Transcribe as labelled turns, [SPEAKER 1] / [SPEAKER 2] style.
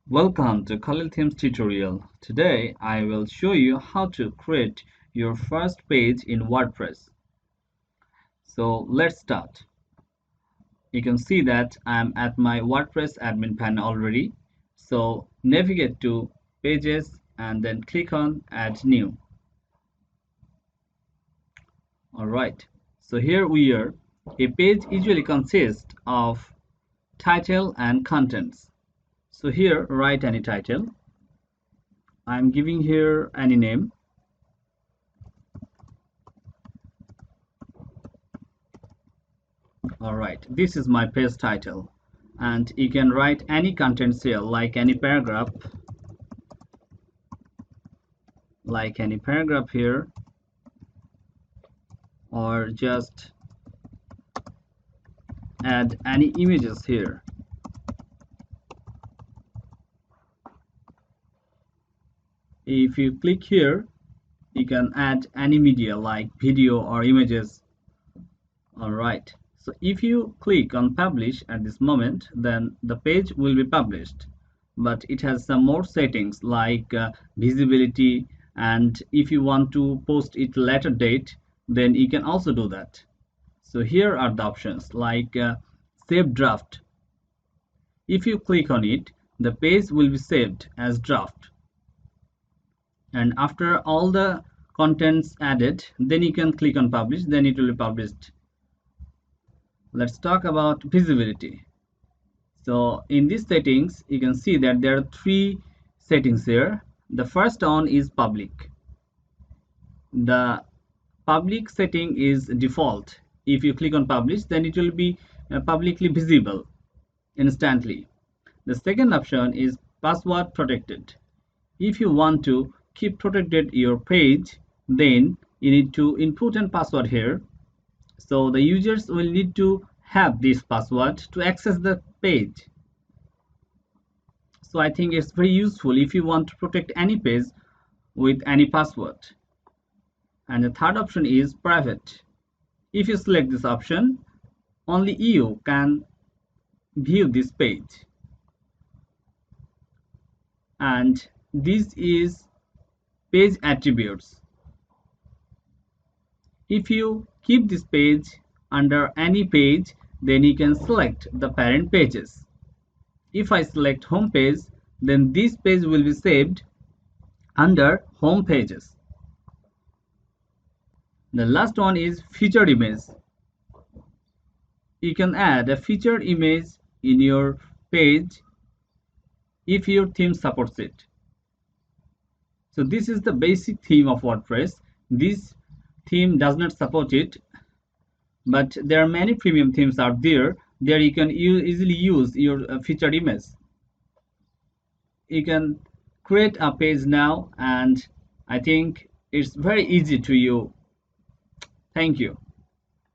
[SPEAKER 1] Welcome to Khalil Themes tutorial. Today I will show you how to create your first page in WordPress. So let's start. You can see that I'm at my WordPress admin panel already. So navigate to Pages and then click on Add New. Alright, so here we are. A page usually consists of title and contents. So here write any title. I'm giving here any name. Alright, this is my page title, and you can write any contents here, like any paragraph here, or just add any images here. If you click here, you can add any media like video or images. Alright, so if you click on publish at this moment, then the page will be published, but it has some more settings like visibility, and if you want to post it later date, then you can also do that. So here are the options like save draft. If you click on it, the page will be saved as draft, and after all the contents added, then you can click on publish, then it will be published. Let's talk about visibility. So in these settings, you can see that there are three settings here. The first one is public. The public setting is default. If you click on publish, then it will be publicly visible instantly. The second option is password protected. If you want to keep protected your page, then you need to input a password here. So the users will need to have this password to access the page. So I think it's very useful if you want to protect any page with any password. And the third option is private. If you select this option, only you can view this page. And this is page attributes. If you keep this page under any page, then you can select the parent pages. If I select home page, then this page will be saved under home pages. The last one is featured image. You can add a featured image in your page if your theme supports it. So this is the basic theme of WordPress. This theme does not support it, but there are many premium themes out there. There you can easily use your featured image. You can create a page now, and I think it's very easy to you. Thank you.